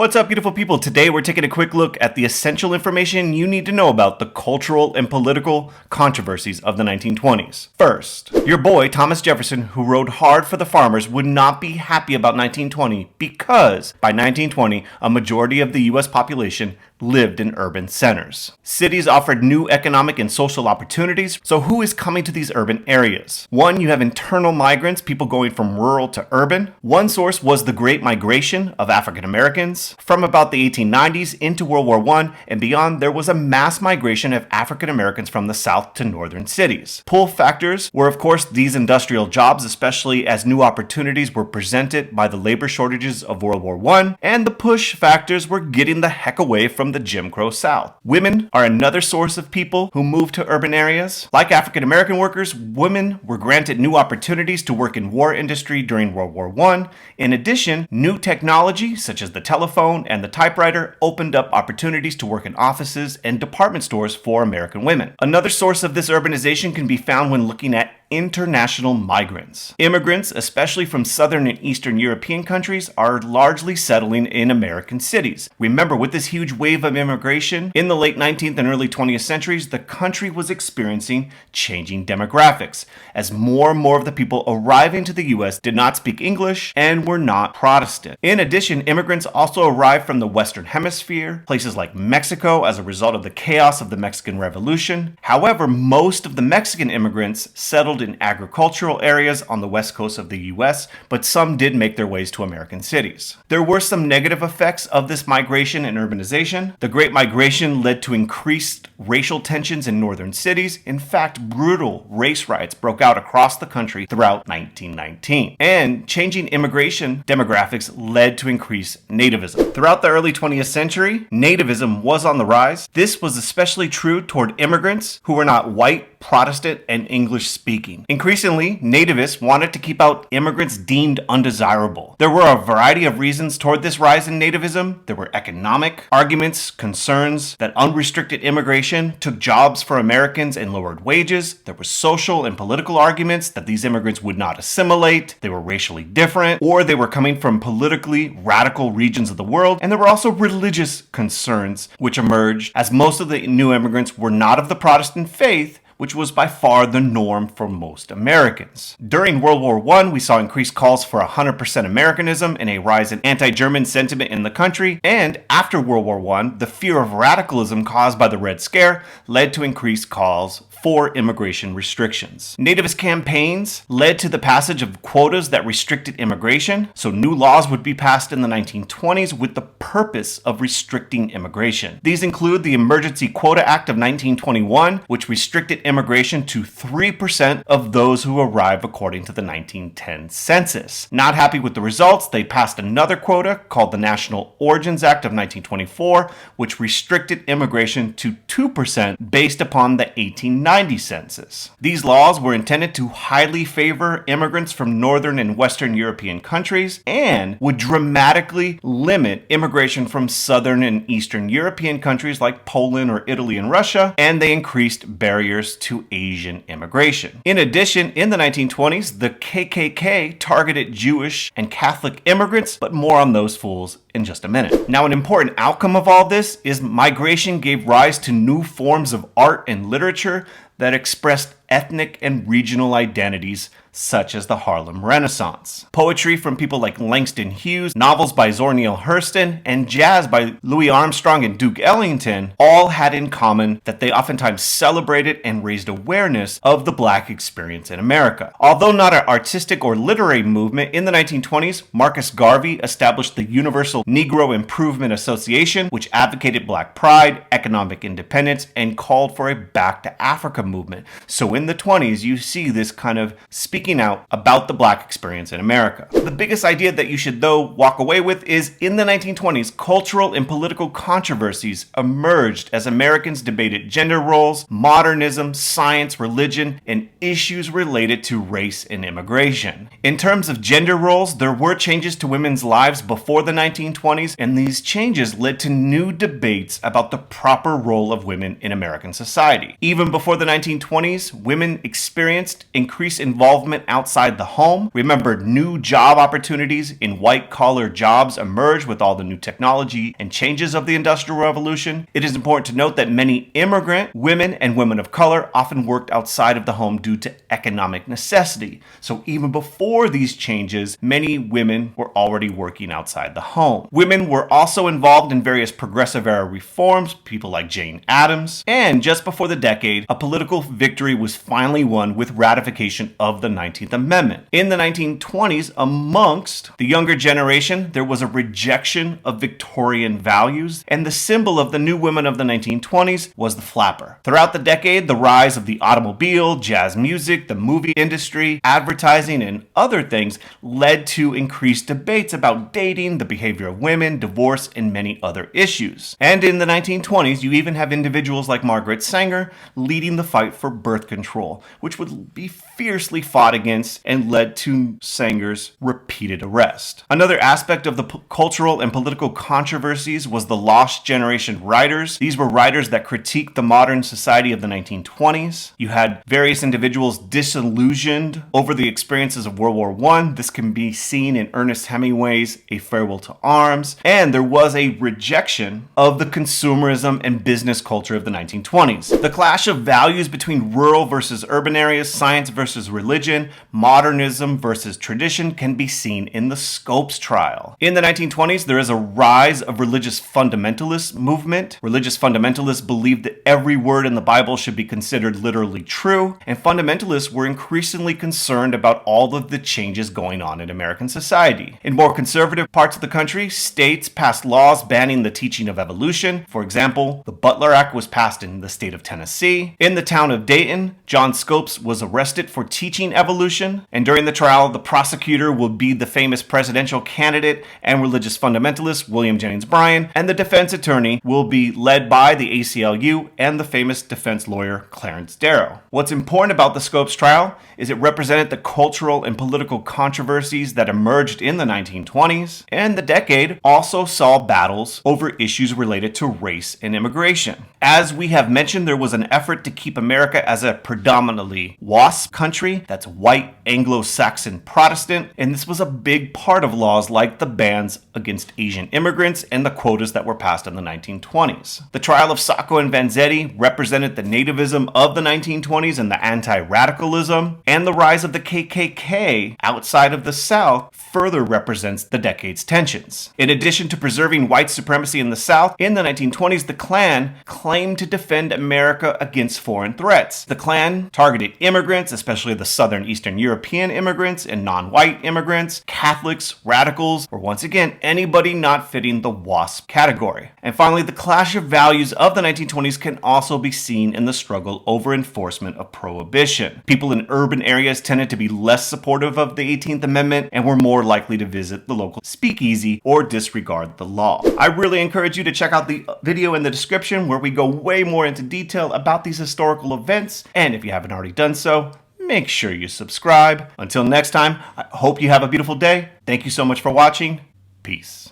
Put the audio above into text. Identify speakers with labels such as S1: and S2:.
S1: What's up, beautiful people? Today we're taking a quick look at the essential information you need to know about the cultural and political controversies of the 1920s. First, your boy Thomas Jefferson, who rode hard for the farmers, would not be happy about 1920 because by 1920, a majority of the US population lived in urban centers. Cities offered new economic and social opportunities, so who is coming to these urban areas? One, you have internal migrants, people going from rural to urban. One source was the Great Migration of African Americans. From about the 1890s into World War I and beyond, there was a mass migration of African Americans from the South to northern cities. Pull factors were, of course, these industrial jobs, especially as new opportunities were presented by the labor shortages of World War I, and the push factors were getting the heck away from the Jim Crow South. Women are another source of people who moved to urban areas. Like African American workers, women were granted new opportunities to work in war industry during World War I. In addition, new technology such as the telephone and the typewriter opened up opportunities to work in offices and department stores for American women. Another source of this urbanization can be found when looking at international migrants. Immigrants, especially from Southern and Eastern European countries, are largely settling in American cities. Remember, with this huge wave of immigration in the late 19th and early 20th centuries, the country was experiencing changing demographics, as more and more of the people arriving to the US did not speak English and were not Protestant. In addition, immigrants also arrived from the Western Hemisphere, places like Mexico as a result of the chaos of the Mexican Revolution. However, most of the Mexican immigrants settled in agricultural areas on the west coast of the US, but some did make their ways to American cities. There were some negative effects of this migration and urbanization. The Great Migration led to increased racial tensions in northern cities. In fact, brutal race riots broke out across the country throughout 1919. And changing immigration demographics led to increased nativism. Throughout the early 20th century, nativism was on the rise. This was especially true toward immigrants who were not white, Protestant, and English speaking. Increasingly, nativists wanted to keep out immigrants deemed undesirable. There were a variety of reasons toward this rise in nativism. There were economic arguments, concerns that unrestricted immigration took jobs for Americans and lowered wages. There were social and political arguments that these immigrants would not assimilate, they were racially different, or they were coming from politically radical regions of the world. And there were also religious concerns which emerged as most of the new immigrants were not of the Protestant faith, which was by far the norm for most Americans. During World War I, we saw increased calls for 100% Americanism and a rise in anti-German sentiment in the country. And after World War I, the fear of radicalism caused by the Red Scare led to increased calls for immigration restrictions. Nativist campaigns led to the passage of quotas that restricted immigration, so new laws would be passed in the 1920s with the purpose of restricting immigration. These include the Emergency Quota Act of 1921, which restricted immigration to 3% of those who arrive according to the 1910 census. Not happy with the results, they passed another quota called the National Origins Act of 1924, which restricted immigration to 2% based upon the 1890 census. These laws were intended to highly favor immigrants from Northern and Western European countries and would dramatically limit immigration from Southern and Eastern European countries like Poland or Italy and Russia, and they increased barriers to Asian immigration. In addition, in the 1920s, the KKK targeted Jewish and Catholic immigrants, but more on those fools in just a minute. Now, an important outcome of all this is migration gave rise to new forms of art and literature that expressed ethnic and regional identities, such as the Harlem Renaissance. Poetry from people like Langston Hughes, novels by Zora Neale Hurston, and jazz by Louis Armstrong and Duke Ellington all had in common that they oftentimes celebrated and raised awareness of the Black experience in America. Although not an artistic or literary movement, in the 1920s, Marcus Garvey established the Universal Negro Improvement Association, which advocated Black pride, economic independence, and called for a Back to Africa movement. So in the 20s, you see this kind of speaking out about the Black experience in America. The biggest idea that you should, though, walk away with is in the 1920s, cultural and political controversies emerged as Americans debated gender roles, modernism, science, religion, and issues related to race and immigration. In terms of gender roles, there were changes to women's lives before the 1920s, and these changes led to new debates about the proper role of women in American society. Even before the 1920s, women experienced increased involvement outside the home. Remember, new job opportunities in white-collar jobs emerged with all the new technology and changes of the Industrial Revolution. It is important to note that many immigrant women and women of color often worked outside of the home due to economic necessity. So even before these changes, many women were already working outside the home. Women were also involved in various progressive era reforms, people like Jane Addams, and just before the decade, a political victory was finally won with ratification of the 19th Amendment. In the 1920s, amongst the younger generation, there was a rejection of Victorian values, and the symbol of the new women of the 1920s was the flapper. Throughout the decade, the rise of the automobile, jazz music, the movie industry, advertising, and other things led to increased debates about dating, the behavior of women, divorce, and many other issues. And in the 1920s, you even have individuals like Margaret Sanger leading the fight for birth control, which would be fiercely fought against and led to Sanger's repeated arrest. Another aspect of the cultural and political controversies was the lost generation writers. These were writers that critiqued the modern society of the 1920s. You had various individuals disillusioned over the experiences of World War I. This can be seen in Ernest Hemingway's A Farewell to Arms. And there was a rejection of the consumerism and business culture of the 1920s. The clash of values between rural versus urban areas, science versus religion, modernism versus tradition can be seen in the Scopes trial. In the 1920s, there is a rise of religious fundamentalist movement. Religious fundamentalists believed that every word in the Bible should be considered literally true, and fundamentalists were increasingly concerned about all of the changes going on in American society. In more conservative parts of the country, states passed laws banning the teaching of evolution. For example, the Butler Act was passed in the state of Tennessee. In the town of Dayton, John Scopes was arrested for teaching evolution, and during the trial, the prosecutor would be the famous presidential candidate and religious fundamentalist William Jennings Bryan, and the defense attorney will be led by the ACLU and the famous defense lawyer Clarence Darrow. What's important about the Scopes trial is it represented the cultural and political controversies that emerged in the 1920s, and the decade also saw battles over issues related to race and immigration. As we have mentioned, there was an effort to keep America as a predominantly WASP country, that's white Anglo-Saxon Protestant, and this was a big part of laws like the bans against Asian immigrants and the quotas that were passed in the 1920s. The trial of Sacco and Vanzetti represented the nativism of the 1920s and the anti-radicalism, and the rise of the KKK outside of the South further represents the decade's tensions. In addition to preserving white supremacy in the South, in the 1920s, the Klan claimed to defend America against foreign threats. The Klan targeted immigrants, especially the Southern Eastern European immigrants and non-white immigrants, Catholics, radicals, or once again, anybody not fitting the WASP category. And finally, the clash of values of the 1920s can also be seen in the struggle over enforcement of Prohibition. People in urban areas tended to be less supportive of the 18th Amendment and were more likely to visit the local speakeasy or disregard the law. I really encourage you to check out the video in the description where we go way more into detail about these historical events, and if you haven't already done so, make sure you subscribe. Until next time, I hope you have a beautiful day. Thank you so much for watching. Peace.